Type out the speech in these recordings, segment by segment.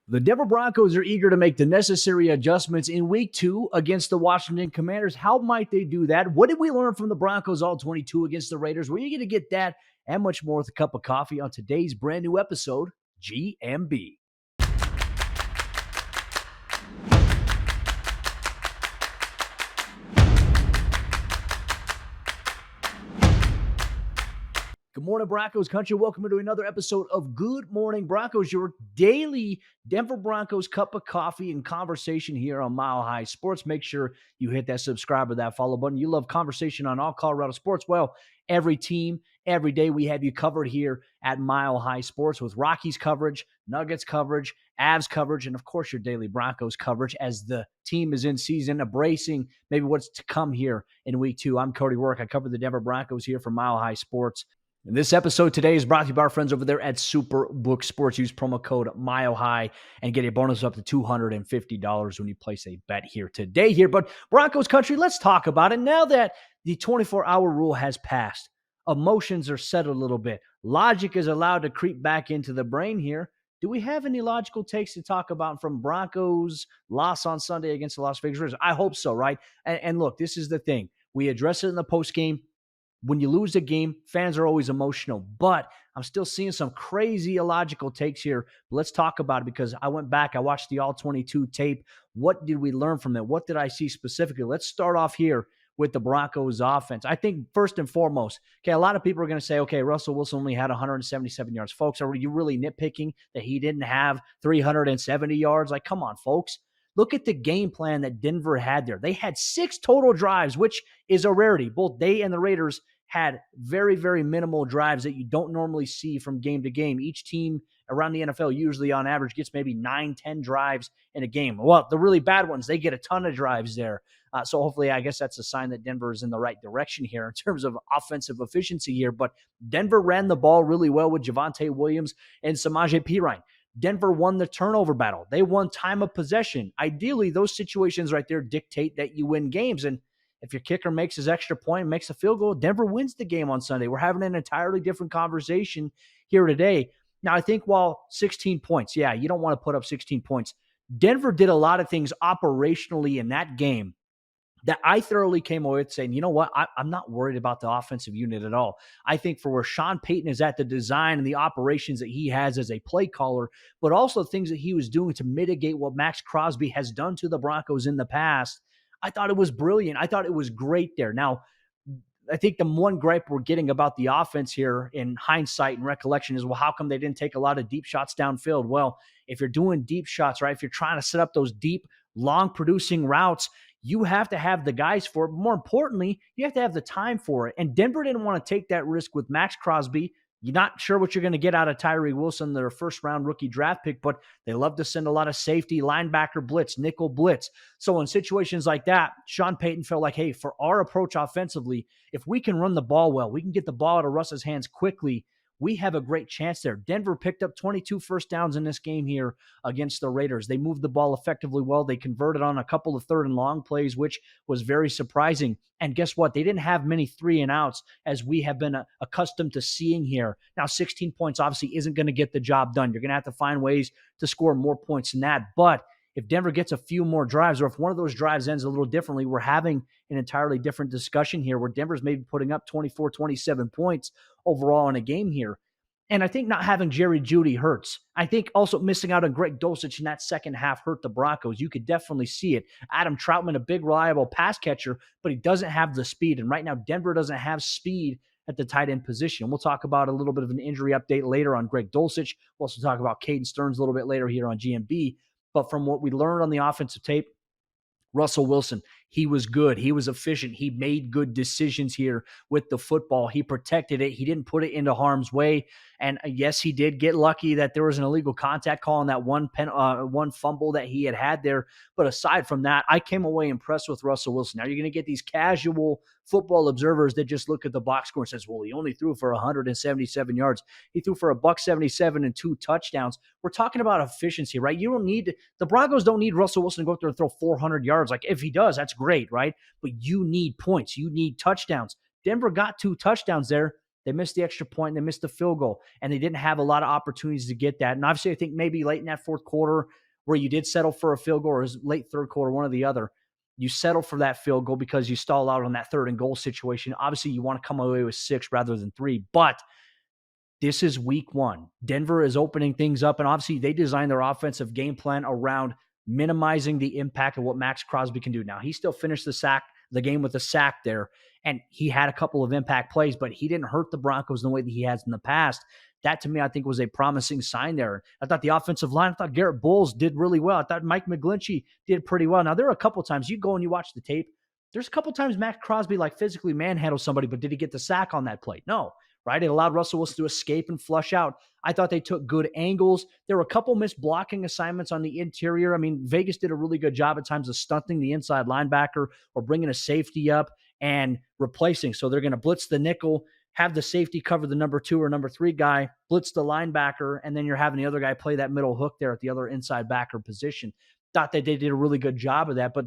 The Denver Broncos are eager to make the necessary adjustments in week 2 against the Washington Commanders. How might they do that? What did we learn from the Broncos all 22 against the Raiders? We're going to get that and much more with a cup of coffee on today's brand new episode, GMB. Good morning, Broncos country. Welcome to another episode of Good Morning Broncos, your daily Denver Broncos cup of coffee and conversation here on Mile High Sports. Make sure you hit that subscribe or that follow button. You love conversation on all Colorado sports. Well, every team, every day we have you covered here at Mile High Sports with Rockies coverage, Nuggets coverage, Avs coverage, and of course your daily Broncos coverage as the team is in season, embracing maybe what's to come here in week 2. I'm Cody Roark. I cover the Denver Broncos here for Mile High Sports. And this episode today is brought to you by our friends over there at Superbook Sports. Use promo code MileHigh and get a bonus up to $250 when you place a bet here today here. But Broncos country, let's talk about it. Now that the 24-hour rule has passed, emotions are set a little bit. Logic is allowed to creep back into the brain here. Do we have any logical takes to talk about from Broncos' loss on Sunday against the Las Vegas Raiders? I hope so, right? And look, this is the thing. We address it in the postgame. When you lose a game, fans are always emotional, but I'm still seeing some crazy illogical takes here. Let's talk about it because I went back, I watched the all-22 tape. What did we learn from it? What did I see specifically? Let's start off here with the Broncos offense. I think first and foremost, a lot of people are going to say, Russell Wilson only had 177 yards. Folks, are you really nitpicking that he didn't have 370 yards? Like, come on, folks. Look at the game plan that Denver had there. They had 6 total drives, which is a rarity. Both they and the Raiders had very, very minimal drives that you don't normally see from game to game. Each team around the NFL usually on average gets maybe 9-10 drives in a game. Well, the really bad ones, they get a ton of drives there. So hopefully, I guess that's a sign that Denver is in the right direction here in terms of offensive efficiency here. But Denver ran the ball really well with Javonte Williams and Samaje Perine. Denver won the turnover battle. They won time of possession. Ideally, those situations right there dictate that you win games. And if your kicker makes his extra point, makes a field goal, Denver wins the game on Sunday. We're having an entirely different conversation here today. Now, I think while 16 points, you don't want to put up 16 points. Denver did a lot of things operationally in that game that I thoroughly came away with saying, you know what, I'm not worried about the offensive unit at all. I think for where Sean Payton is at, the design and the operations that he has as a play caller, but also things that he was doing to mitigate what Max Crosby has done to the Broncos in the past, I thought it was brilliant. I thought it was great there. Now, I think the one gripe we're getting about the offense here in hindsight and recollection is, well, how come they didn't take a lot of deep shots downfield? Well, if you're doing deep shots, right, if you're trying to set up those deep, long producing routes, you have to have the guys for it. But more importantly, you have to have the time for it. And Denver didn't want to take that risk with Max Crosby. You're not sure what you're going to get out of Tyree Wilson, their first-round rookie draft pick, but they love to send a lot of safety, linebacker blitz, nickel blitz. So in situations like that, Sean Payton felt like, hey, for our approach offensively, if we can run the ball well, we can get the ball out of Russ's hands quickly, we have a great chance there. Denver picked up 22 first downs in this game here against the Raiders. They moved the ball effectively well. They converted on a couple of third and long plays, which was very surprising. And guess what? They didn't have many 3-and-outs as we have been accustomed to seeing here. Now, 16 points obviously isn't going to get the job done. You're going to have to find ways to score more points than that. But if Denver gets a few more drives, or if one of those drives ends a little differently, we're having an entirely different discussion here where Denver's maybe putting up 24, 27 points overall in a game here. And I think not having Jerry Jeudy hurts. I think also missing out on Greg Dulcich in that second half hurt the Broncos. You could definitely see it. Adam Troutman, a big, reliable pass catcher, but he doesn't have the speed. And right now, Denver doesn't have speed at the tight end position. We'll talk about a little bit of an injury update later on Greg Dulcich. We'll also talk about Cadence Stearns a little bit later here on GMB. But from what we learned on the offensive tape, Russell Wilson, he was good. He was efficient. He made good decisions here with the football. He protected it. He didn't put it into harm's way. And yes, he did get lucky that there was an illegal contact call on that one fumble that he had there. But aside from that, I came away impressed with Russell Wilson. Now you're going to get these casual football observers that just look at the box score and says, well, he only threw for 177 yards. He threw for $177 and 2 touchdowns. We're talking about efficiency, right? The Broncos don't need Russell Wilson to go up there and throw 400 yards. Like if he does, that's great, right? But you need points. You need touchdowns. Denver got 2 touchdowns there. They missed the extra point and they missed the field goal, and they didn't have a lot of opportunities to get that. And obviously, I think maybe late in that fourth quarter where you did settle for a field goal, or it was late third quarter, one or the other, you settle for that field goal because you stall out on that third and goal situation. Obviously, you want to come away with 6 rather than 3, but this is week 1. Denver is opening things up, and obviously they designed their offensive game plan around minimizing the impact of what Max Crosby can do. Now, he still finished the game with a sack there, and he had a couple of impact plays, but he didn't hurt the Broncos in the way that he has in the past. That, to me, I think was a promising sign there. I thought the offensive line, I thought Garrett Bowles did really well. I thought Mike McGlinchey did pretty well. Now, there are a couple times you go and you watch the tape, there's a couple times Max Crosby physically manhandled somebody, but did he get the sack on that play? No. Right? It allowed Russell Wilson to escape and flush out. I thought they took good angles. There were a couple missed blocking assignments on the interior. I mean, Vegas did a really good job at times of stunting the inside linebacker or bringing a safety up and replacing. So they're going to blitz the nickel, have the safety cover the number 2 or number 3 guy, blitz the linebacker, and then you're having the other guy play that middle hook there at the other inside backer position. Thought that they did a really good job of that, but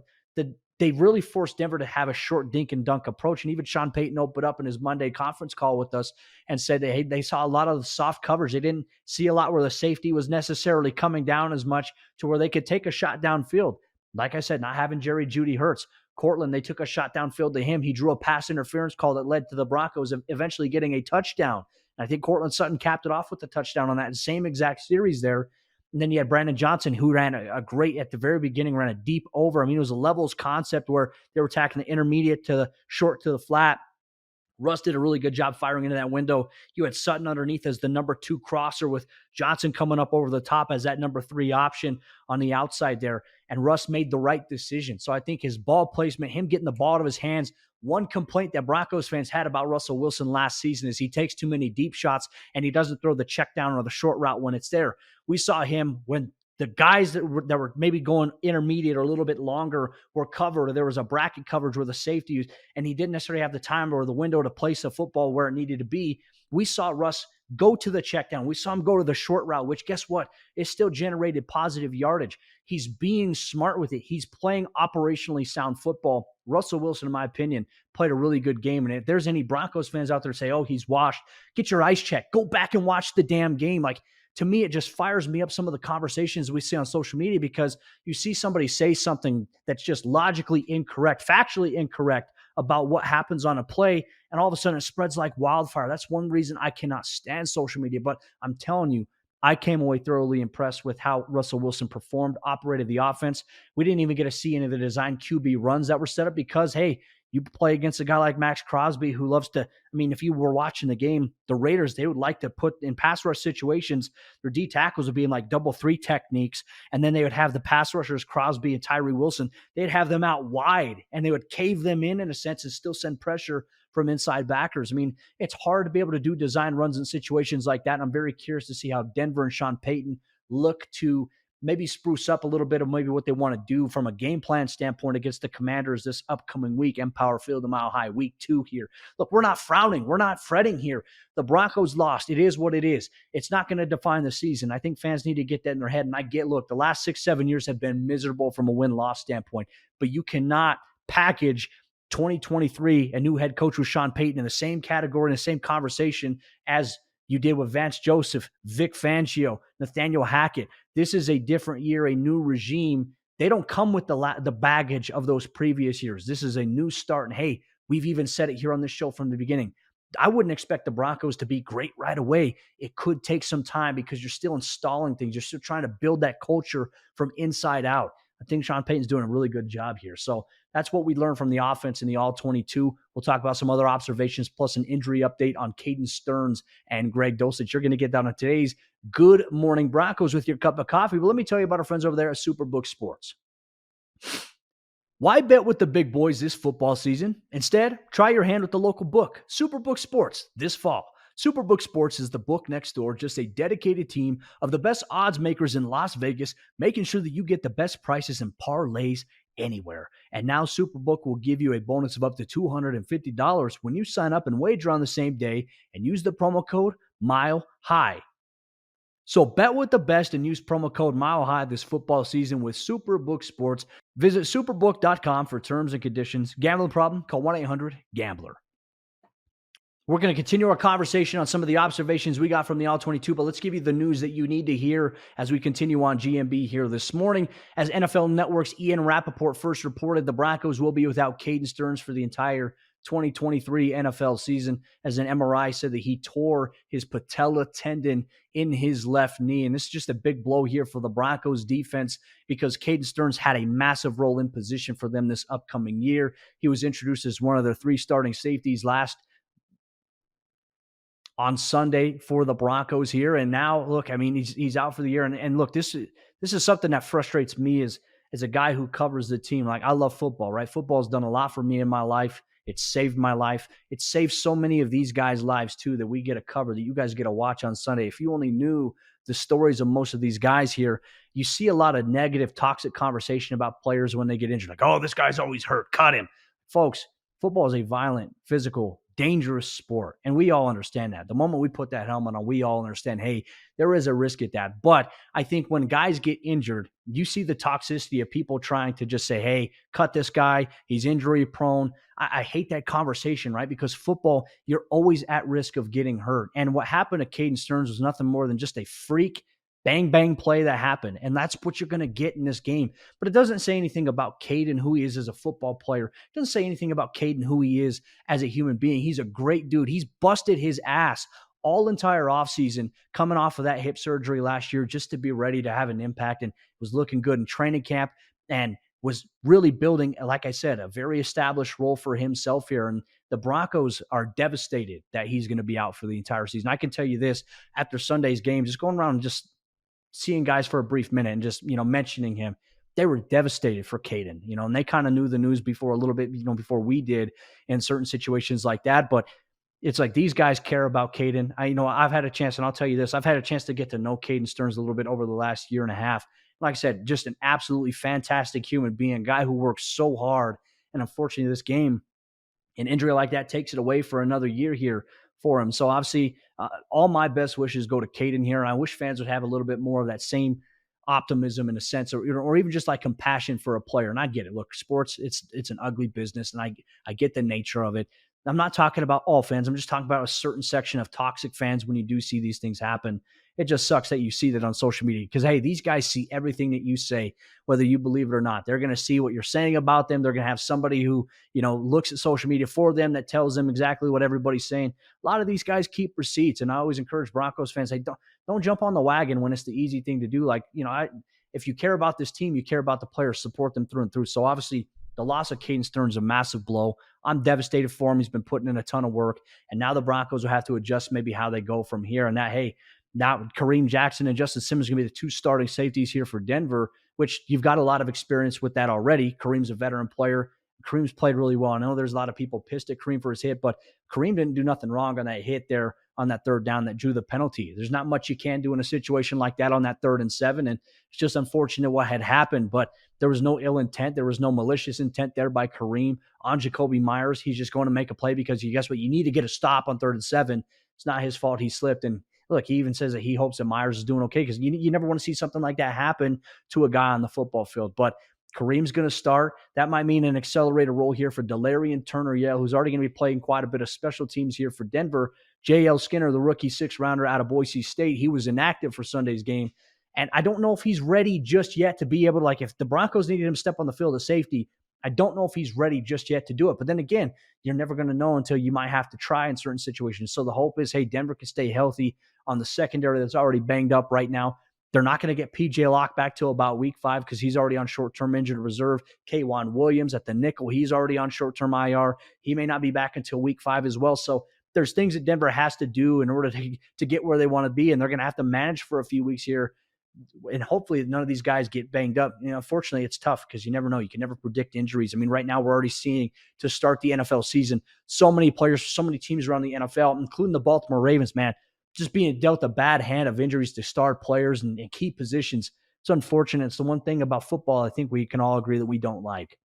they really forced Denver to have a short dink and dunk approach. And even Sean Payton opened up in his Monday conference call with us and said that they saw a lot of the soft coverage. They didn't see a lot where the safety was necessarily coming down as much to where they could take a shot downfield. Like I said, not having Jerry Jeudy hurts. Cortland, they took a shot downfield to him. He drew a pass interference call that led to the Broncos eventually getting a touchdown. And I think Cortland Sutton capped it off with the touchdown on that same exact series there. And then you had Brandon Johnson, who ran a great, at the very beginning, ran a deep over. I mean, it was a levels concept where they were attacking the intermediate to the short to the flat. Russ did a really good job firing into that window. You had Sutton underneath as the number 2 crosser with Johnson coming up over the top as that number 3 option on the outside there. And Russ made the right decision. So I think his ball placement, him getting the ball out of his hands, one complaint that Broncos fans had about Russell Wilson last season is he takes too many deep shots and he doesn't throw the check down or the short route when it's there. We saw him when the guys that were maybe going intermediate or a little bit longer were covered, or there was a bracket coverage where the safety used, and he didn't necessarily have the time or the window to place the football where it needed to be. We saw Russ go to the check down. We saw him go to the short route, which guess what? It still generated positive yardage. He's being smart with it. He's playing operationally sound football. Russell Wilson, in my opinion, played a really good game. And if there's any Broncos fans out there say, oh, he's washed, get your eyes checked. Go back and watch the damn game. To me, it just fires me up some of the conversations we see on social media because you see somebody say something that's just logically incorrect, factually incorrect about what happens on a play, and all of a sudden it spreads like wildfire. That's one reason I cannot stand social media. But I'm telling you, I came away thoroughly impressed with how Russell Wilson performed, operated the offense. We didn't even get to see any of the design QB runs that were set up because, hey, you play against a guy like Max Crosby who loves to, if you were watching the game, the Raiders, they would like to put in pass rush situations, their D tackles would be in double 3 techniques. And then they would have the pass rushers, Crosby and Tyree Wilson, they'd have them out wide and they would cave them in a sense and still send pressure from inside backers. It's hard to be able to do design runs in situations like that. And I'm very curious to see how Denver and Sean Payton look to maybe spruce up a little bit of maybe what they want to do from a game plan standpoint against the Commanders this upcoming week, Empower Field, the Mile High, week 2 here. Look, we're not frowning. We're not fretting here. The Broncos lost. It is what it is. It's not going to define the season. I think fans need to get that in their head. And look, the last 6-7 years have been miserable from a win-loss standpoint, but you cannot package 2023, a new head coach with Sean Payton in the same category, in the same conversation as you did with Vance Joseph, Vic Fangio, Nathaniel Hackett. This is a different year, a new regime. They don't come with the baggage of those previous years. This is a new start. And hey, we've even said it here on this show from the beginning. I wouldn't expect the Broncos to be great right away. It could take some time because you're still installing things. You're still trying to build that culture from inside out. I think Sean Payton's doing a really good job here. So that's what we learned from the offense in the All-22. We'll talk about some other observations plus an injury update on Cadence Stearns and Greg Dulcich. You're going to get down on today's Good Morning Broncos with your cup of coffee. But let me tell you about our friends over there at Superbook Sports. Why bet with the big boys this football season? Instead, try your hand with the local book, Superbook Sports, this fall. Superbook Sports is the book next door, just a dedicated team of the best odds makers in Las Vegas, making sure that you get the best prices and parlays anywhere. And now Superbook will give you a bonus of up to $250 when you sign up and wager on the same day and use the promo code MILEHIGH. So bet with the best and use promo code MILEHIGH this football season with Superbook Sports. Visit superbook.com for terms and conditions. Gambling problem? Call 1-800-GAMBLER. We're going to continue our conversation on some of the observations we got from the All-22, but let's give you the news that you need to hear as we continue on GMB here this morning. As NFL Network's Ian Rappaport first reported, the Broncos will be without Cadence Stearns for the entire 2023 NFL season, as an MRI said that he tore his patella tendon in his left knee. And this is just a big blow here for the Broncos defense because Cadence Stearns had a massive role in position for them this upcoming year. He was introduced as one of their 3 starting safeties on Sunday for the Broncos here. And now, look, I mean, he's out for the year. And look, this is something that frustrates me as a guy who covers the team. Like, I love football, right? Football's done a lot for me in my life. It's saved my life. It saved so many of these guys' lives, too, that we get to cover, that you guys get to watch on Sunday. If you only knew the stories of most of these guys here, you see a lot of negative, toxic conversation about players when they get injured. Like, oh, this guy's always hurt. Cut him. Folks, football is a violent, physical, dangerous sport. And we all understand that. The moment we put that helmet on, we all understand, hey, there is a risk at that. But I think when guys get injured, you see the toxicity of people trying to just say, hey, cut this guy. He's injury prone. I hate that conversation, right? Because football, you're always at risk of getting hurt. And what happened to Cadence Stearns was nothing more than just a freak bang, bang play that happened. And that's what you're going to get in this game. But it doesn't say anything about Caden, who he is as a football player. It doesn't say anything about Caden, who he is as a human being. He's a great dude. He's busted his ass all entire offseason coming off of that hip surgery last year just to be ready to have an impact, and was looking good in training camp and was really building, like I said, a very established role for himself here. And the Broncos are devastated that he's going to be out for the entire season. I can tell you this, after Sunday's game, just going around and just seeing guys for a brief minute and just, mentioning him, they were devastated for Caden, and they kind of knew the news before a little bit, before we did in certain situations like that. But it's like these guys care about Caden. I've had a chance, and I'll tell you this, I've had a chance to get to know Cadence Stearns a little bit over the last year and a half. Like I said, just an absolutely fantastic human being, a guy who works so hard. And unfortunately, this game, an injury like that takes it away for another year here for him. So obviously, all my best wishes go to Caden here. And I wish fans would have a little bit more of that same optimism in a sense, or even just like compassion for a player. And I get it. Look, sports, it's an ugly business, and I get the nature of it. I'm not talking about all fans. I'm just talking about a certain section of toxic fans when you do see these things happen. It just sucks that you see that on social media because, hey, these guys see everything that you say, whether you believe it or not. They're going to see what you're saying about them. They're going to have somebody who, looks at social media for them that tells them exactly what everybody's saying. A lot of these guys keep receipts, and I always encourage Broncos fans, hey, don't jump on the wagon when it's the easy thing to do. Like, if you care about this team, you care about the players, support them through and through. So obviously, the loss of Cadence Stearns is a massive blow. I'm devastated for him. He's been putting in a ton of work, and now the Broncos will have to adjust maybe how they go from here. And that, hey, now Kareem Jackson and Justin Simmons are going to be the 2 starting safeties here for Denver, which you've got a lot of experience with that already. Kareem's a veteran player. Kareem's played really well. I know there's a lot of people pissed at Kareem for his hit, but Kareem didn't do nothing wrong on that hit there on that 3rd down that drew the penalty. There's not much you can do in a situation like that on that 3rd and 7, and it's just unfortunate what had happened, but there was no ill intent. There was no malicious intent there by Kareem on Jacoby Myers. He's just going to make a play because guess what? You need to get a stop on 3rd and 7. It's not his fault he slipped, and look, he even says that he hopes that Myers is doing okay because you never want to see something like that happen to a guy on the football field. But Kareem's going to start. That might mean an accelerated role here for Delarian Turner-Yell, who's already going to be playing quite a bit of special teams here for Denver. J.L. Skinner, the rookie 6th-rounder out of Boise State, he was inactive for Sunday's game. And I don't know if he's ready just yet to be able to, if the Broncos needed him to step on the field of safety, I don't know if he's ready just yet to do it. But then again, you're never going to know until you might have to try in certain situations. So the hope is, hey, Denver can stay healthy on the secondary that's already banged up right now. They're not going to get P.J. Locke back till about week 5 because he's already on short-term injured reserve. K'Wan Williams at the nickel, he's already on short-term IR. He may not be back until week 5 as well. So there's things that Denver has to do in order to get where they want to be, and they're going to have to manage for a few weeks here. And hopefully none of these guys get banged up. Fortunately, it's tough because you never know. You can never predict injuries. I mean, right now we're already seeing, to start the NFL season, so many players, so many teams around the NFL, including the Baltimore Ravens, man, just being dealt a bad hand of injuries to star players and key positions. It's unfortunate. It's the one thing about football I think we can all agree that we don't like.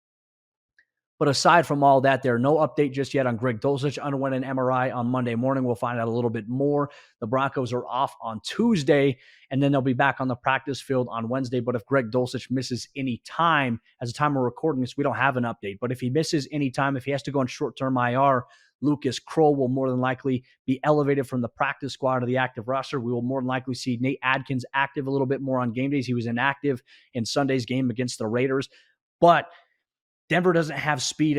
But aside from all that, there no update just yet on Greg Dulcich. Underwent an MRI on Monday morning. We'll find out a little bit more. The Broncos are off on Tuesday, and then they'll be back on the practice field on Wednesday. But if Greg Dulcich misses any time, as the time we're recording this, we don't have an update. But if he misses any time, if he has to go on short-term IR, Lucas Kroll will more than likely be elevated from the practice squad to the active roster. We will more than likely see Nate Adkins active a little bit more on game days. He was inactive in Sunday's game against the Raiders. But Denver doesn't have speed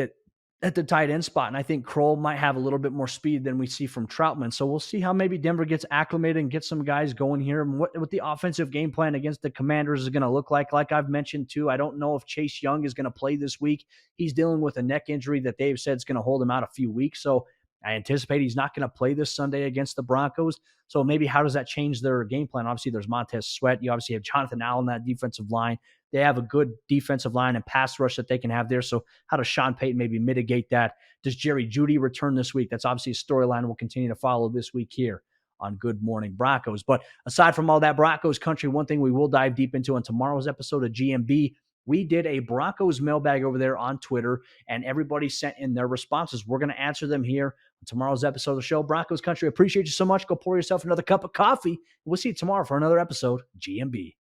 at the tight end spot. And I think Kroll might have a little bit more speed than we see from Troutman. So we'll see how maybe Denver gets acclimated and gets some guys going here, and what the offensive game plan against the Commanders is going to look like. Like I've mentioned too, I don't know if Chase Young is going to play this week. He's dealing with a neck injury that they've said is going to hold him out a few weeks. So I anticipate he's not going to play this Sunday against the Broncos. So maybe how does that change their game plan? Obviously, there's Montez Sweat. You obviously have Jonathan Allen, that defensive line. They have a good defensive line and pass rush that they can have there. So how does Sean Payton maybe mitigate that? Does Jerry Jeudy return this week? That's obviously a storyline we'll continue to follow this week here on Good Morning Broncos. But aside from all that Broncos country, one thing we will dive deep into on tomorrow's episode of GMB, we did a Broncos mailbag over there on Twitter, and everybody sent in their responses. We're going to answer them here on tomorrow's episode of the show. Broncos country, appreciate you so much. Go pour yourself another cup of coffee. We'll see you tomorrow for another episode of GMB.